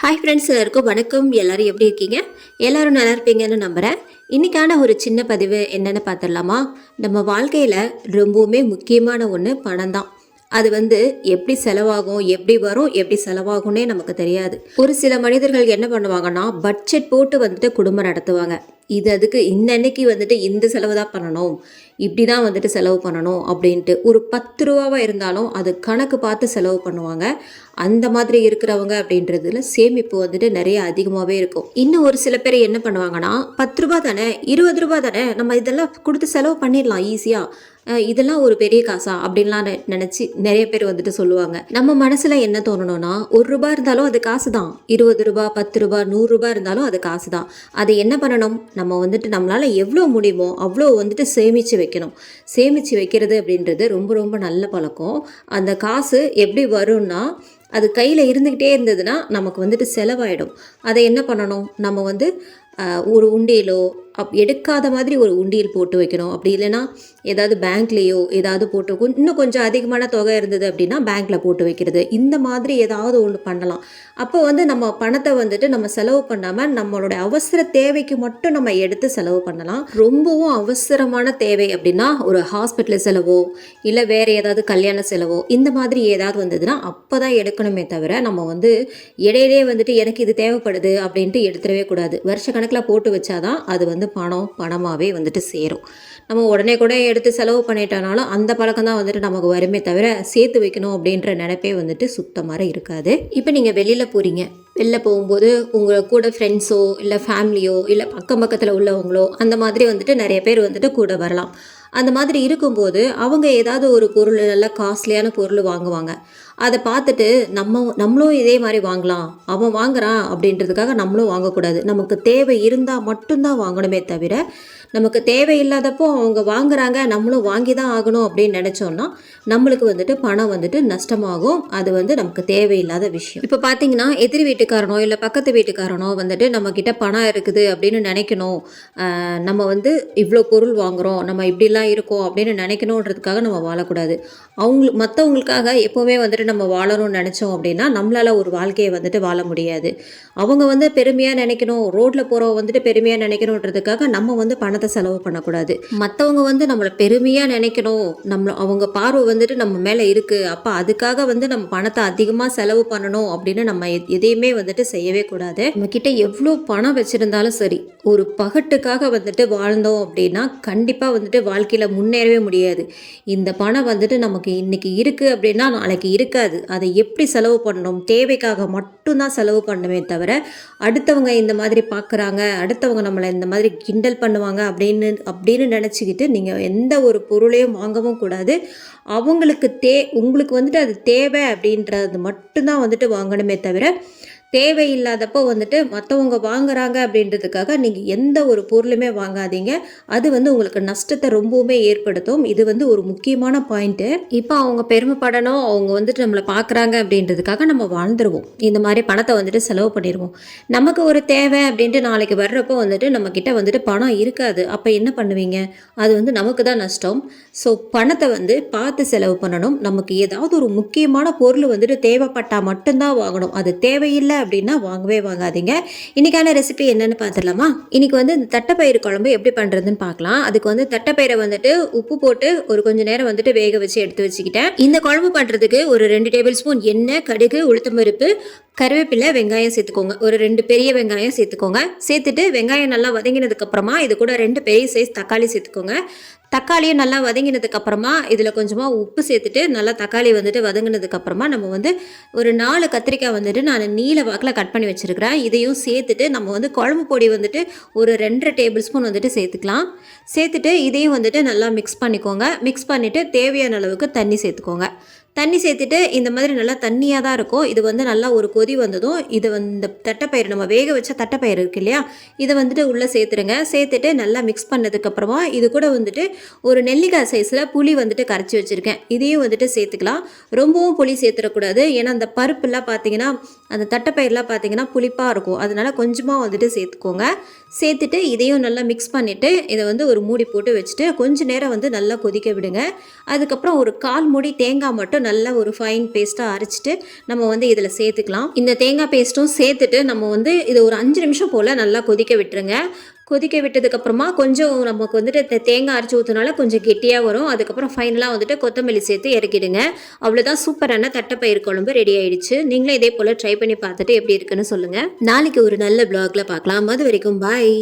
Hi friends, எல்லாருக்கும் வணக்கம். எல்லாரும் எப்படி இருக்கீங்க? எல்லாரும் நல்லா இருப்பீங்கன்னு நம்புகிறேன். இன்றைக்கான ஒரு சின்ன பதிவு என்னென்னு பார்த்துடலாமா? நம்ம வாழ்க்கையில் ரொம்பவுமே முக்கியமான ஒன்று பணம் தான். அது எப்படி செலவாகும், எப்படி வரும், எப்படி செலவாகும்னே நமக்கு தெரியாது. ஒரு சில மனிதர்கள் என்ன பண்ணுவாங்கன்னா, பட்ஜெட் போட்டு குடும்பம் நடத்துவாங்க. அதுக்கு இன்னன்னைக்கு இந்த செலவு தான் பண்ணணும், இப்படி தான் செலவு பண்ணணும் அப்படின்ட்டு. ஒரு 10 ரூபாவாக இருந்தாலும் அது கணக்கு பார்த்து செலவு பண்ணுவாங்க. அந்த மாதிரி இருக்கிறவங்க அப்படின்றதுல சேமிப்பு நிறைய அதிகமாகவே இருக்கும். இன்னும் ஒரு சில பேர் என்ன பண்ணுவாங்கன்னா, 10 ரூபா தானே, 20 ரூபா தானே, நம்ம இதெல்லாம் கொடுத்து செலவு பண்ணிடலாம் ஈஸியாக, இதெல்லாம் ஒரு பெரிய காசா அப்படின்லாம் நினச்சி நிறைய பேர் சொல்லுவாங்க. நம்ம மனசில் என்ன தோணணும்னா, 1 ரூபா இருந்தாலும் அது காசு தான், 20 ரூபா, 10 ரூபா, 100 ரூபா இருந்தாலும் அது காசு தான். அதை என்ன பண்ணணும், நம்ம நம்மளால் எவ்வளோ முடியுமோ அவ்வளோ சேமித்து வைக்கணும். சேமித்து வைக்கிறது அப்படின்றது ரொம்ப ரொம்ப நல்ல பழக்கம். அந்த காசு எப்படி வரும்னா, அது கையில் இருந்துக்கிட்டே இருந்ததுன்னா நமக்கு செலவாயிடும். அதை என்ன பண்ணணும், நம்ம ஒரு உண்டியலோ எடுக்காத மாதிரி ஒரு உண்டியல் போட்டு வைக்கணும். அப்படி இல்லைன்னா ஏதாவது பேங்க்லேயோ ஏதாவது போட்டு இன்னும் கொஞ்சம் அதிகமான தொகை இருந்தது அப்படின்னா பேங்க்கில் போட்டு வைக்கிறது, இந்த மாதிரி ஏதாவது ஒன்று பண்ணலாம். அப்போ நம்ம பணத்தை நம்ம செலவு பண்ணாமல் நம்மளோட அவசர தேவைக்கு மட்டும் நம்ம எடுத்து செலவு பண்ணலாம். ரொம்பவும் அவசரமான தேவை அப்படின்னா ஒரு ஹாஸ்பிட்டல் செலவோ இல்லை வேறு ஏதாவது கல்யாண செலவோ இந்த மாதிரி ஏதாவது வந்ததுன்னா அப்போ தான் எடுக்கணுமே தவிர, நம்ம இடையிலே எனக்கு இது தேவைப்படுது அப்படின்ட்டு எடுத்துடவே கூடாது. வருஷ கணக்கில் போட்டு வச்சாதான் அது பணமாகவே சேரும். நம்ம உடனே கூட எடுத்து செலவு பண்ணிட்டோனாலும் அந்த பழக்கம் தான் நமக்கு வருமே தவிர, சேர்த்து வைக்கணும் அப்படின்ற நினைப்பே சுத்தமாக இருக்காது. இப்போ நீங்கள் வெளியில் போகிறீங்க, வெளில போகும்போது உங்களை கூட ஃப்ரெண்ட்ஸோ இல்லை ஃபேமிலியோ இல்லை பக்கம் பக்கத்தில் உள்ளவங்களோ அந்த மாதிரி நிறைய பேர் கூட வரலாம். அந்த மாதிரி இருக்கும்போது அவங்க ஏதாவது ஒரு பொருள், நல்லா காஸ்ட்லியான பொருள் வாங்குவாங்க. அதை பார்த்துட்டு நம்மளும் இதே மாதிரி வாங்கலாம், அவன் வாங்குறான் அப்படின்றதுக்காக நம்மளும் வாங்கக்கூடாது. நமக்கு தேவை இருந்தால் மட்டும்தான் வாங்கணுமே தவிர, நமக்கு தேவையில்லாதப்போ அவங்க வாங்குறாங்க நம்மளும் வாங்கி தான் ஆகணும் அப்படின்னு நினச்சோன்னா நம்மளுக்கு பணம் நஷ்டமாகும். அது நமக்கு தேவையில்லாத விஷயம். இப்போ பார்த்தீங்கன்னா, எதிர் வீட்டுக்காரனோ இல்லை பக்கத்து வீட்டுக்காரனோ நம்மக்கிட்ட பணம் இருக்குது அப்படின்னு நினைக்கணும், நம்ம இவ்வளோ பொருள் வாங்குகிறோம், நம்ம இப்படிலாம் இருக்கோம் அப்படின்னு நினைக்கணுன்றதுக்காக நம்ம வாழக்கூடாது. மற்றவங்களுக்காக எப்போவுமே நம்ம வாழணும்னு நினச்சோம் அப்படின்னா நம்மளால் ஒரு வாழ்க்கையை வாழ முடியாது. அவங்க பெருமையாக நினைக்கணும், ரோட்டில் போகிறவங்க பெருமையாக நினைக்கணுன்றதுக்காக நம்ம பணத்தை செலவு பண்ணக்கூடாது. மற்றவங்க நம்மளை பெருமையாக நினைக்கணும், அவங்க பார்வை நம்ம மேலே இருக்குது, அப்போ அதுக்காக நம்ம பணத்தை அதிகமாக செலவு பண்ணணும் அப்படின்னு நம்ம எதையுமே செய்யவே கூடாது. நம்மக்கிட்ட எவ்வளோ பணம் வச்சுருந்தாலும் சரி, ஒரு பகட்டுக்காக வாழ்ந்தோம் அப்படின்னா கண்டிப்பாக வாழ்க்கையில் முன்னேறவே முடியாது. இந்த பணம் நமக்கு இன்றைக்கி இருக்குது அப்படின்னா நாளைக்கு இருக்காது. அதை எப்படி செலவு பண்ணணும், தேவைக்காக மட்டும்தான் செலவு பண்ணவே தவிர, அடுத்தவங்க இந்த மாதிரி பார்க்குறாங்க, அடுத்தவங்க நம்மளை இந்த மாதிரி கிண்டல் பண்ணுவாங்க அப்படின்னு நினச்சிக்கிட்டு நீங்கள் எந்த ஒரு பொருளையும் வாங்கவும் கூடாது. அவங்களுக்கு உங்களுக்கு அது தேவை அப்படின்றது மட்டும்தான் வாங்கணுமே தவிர, தேவையில்லாதப்போ மற்றவங்க வாங்குறாங்க அப்படின்றதுக்காக நீங்கள் எந்த ஒரு பொருளுமே வாங்காதீங்க. அது உங்களுக்கு நஷ்டத்தை ரொம்பவுமே ஏற்படுத்தும். இது ஒரு முக்கியமான பாயிண்ட்டு. இப்போ அவங்க பெருமைப்படணும், அவங்க நம்மளை பார்க்குறாங்க அப்படின்றதுக்காக நம்ம வாழ்ந்துருவோம். இந்த மாதிரி பணத்தை செலவு பண்ணிடுவோம். நமக்கு ஒரு தேவை அப்படின்ட்டு நாளைக்கு வர்றப்போ நம்மக்கிட்ட பணம் இருக்காது. அப்போ என்ன பண்ணுவீங்க? அது நமக்கு தான் நஷ்டம். ஸோ பணத்தை பார்த்து செலவு பண்ணணும். நமக்கு ஏதாவது ஒரு முக்கியமான பொருள் தேவைப்பட்டால் மட்டும்தான் வாங்கணும். அது தேவையில்லை அப்படின்னா வாங்கவே வாங்காதீங்க. இன்றைக்கான ரெசிபி என்னென்னு பார்த்துடலாமா? இன்றைக்கி இந்த தட்டைப்பயிறு குழம்பு எப்படி பண்ணுறதுன்னு பார்க்கலாம். அதுக்கு தட்டைப்பயிரை உப்பு போட்டு ஒரு கொஞ்சம் நேரம் வேக வச்சு எடுத்து வச்சுக்கிட்டேன். இந்த குழம்பு பண்ணுறதுக்கு ஒரு 2 டேபிள் ஸ்பூன் எண்ணெய், கடுகு, உளுத்தம்பருப்பு, கருவேப்பிலை, வெங்காயம் சேர்த்துக்கோங்க. ஒரு 2 பெரிய வெங்காயம் சேர்த்துக்கோங்க. சேர்த்துட்டு வெங்காயம் நல்லா வதங்கினதுக்கப்புறமா இது கூட 2 பெரிய சைஸ் தக்காளி சேர்த்துக்கோங்க. தக்காளியும் நல்லா வதங்கினதுக்கப்புறமா இதில் கொஞ்சமாக உப்பு சேர்த்துட்டு நல்லா தக்காளி வதங்கினதுக்கப்புறமா நம்ம ஒரு 4 கத்திரிக்காய் நான் நீல வாக்கில் கட் பண்ணி வச்சுருக்கிறேன். இதையும் சேர்த்துட்டு நம்ம குழம்பு பொடி ஒரு 2 டேபிள் ஸ்பூன் சேர்த்துக்கலாம். சேர்த்துட்டு இதையும் நல்லா மிக்ஸ் பண்ணிக்கோங்க. மிக்ஸ் பண்ணிவிட்டு தேவையான அளவுக்கு தண்ணி சேர்த்துக்கோங்க. தண்ணி சேர்த்துட்டு இந்த மாதிரி நல்லா தண்ணியாக தான் இருக்கும். இது நல்லா ஒரு கொதி வந்ததும் இந்த தட்டைப்பயிறு, நம்ம வேக வச்ச தட்டைப்பயிறு இருக்கு இல்லையா, இதை உள்ளே சேர்த்துருங்க. சேர்த்துட்டு நல்லா மிக்ஸ் பண்ணதுக்கப்புறமா இது கூட ஒரு நெல்லிக்காய் சைஸில் புளி கரைச்சி வச்சுருக்கேன். இதையும் சேர்த்துக்கலாம். ரொம்பவும் புளி சேர்த்துடக்கூடாது. ஏன்னா அந்த பருப்புலாம் பார்த்தீங்கன்னா அந்த தட்டைப்பயிரெலாம் பார்த்தீங்கன்னா புளிப்பாக இருக்கும், அதனால கொஞ்சமாக வந்துட்டு சேர்த்துக்கோங்க. சேர்த்துட்டு இதையும் நல்லா மிக்ஸ் பண்ணிவிட்டு இதை வந்து ஒரு மூடி போட்டு வச்சுட்டு கொஞ்சம் நேரம் வந்து நல்லா கொதிக்க விடுங்க. அதுக்கப்புறம் ஒரு 1/4 மூடி தேங்காய் மட்டும் நல்லா ஒரு ஃபைன் பேஸ்ட்டாக அரைச்சிட்டு நம்ம வந்து இதில் சேர்த்துக்கலாம். இந்த தேங்காய் பேஸ்ட்டும் சேர்த்துட்டு நம்ம வந்து இது ஒரு 5 நிமிஷம் போல் நல்லா கொதிக்க விட்டுருங்க. கொதிக்க விட்டதுக்கப்புறமா கொஞ்சம் நமக்கு வந்துட்டு தேங்காய் அரைச்சி ஊற்றினால கொஞ்சம் கெட்டியாக வரும். அதுக்கப்புறம் ஃபைனலாக வந்துட்டு கொத்தமல்லி சேர்த்து இறக்கிடுங்க. அவ்வளோதான், சூப்பரான தட்டைப்பயிறு குழம்பு ரெடி ஆயிடுச்சு. நீங்களும் இதே போல் ட்ரை பண்ணி பார்த்துட்டு எப்படி இருக்குன்னு சொல்லுங்கள். நாளைக்கு ஒரு நல்ல vlogல பார்க்கலாம். அது வரைக்கும் பாய்.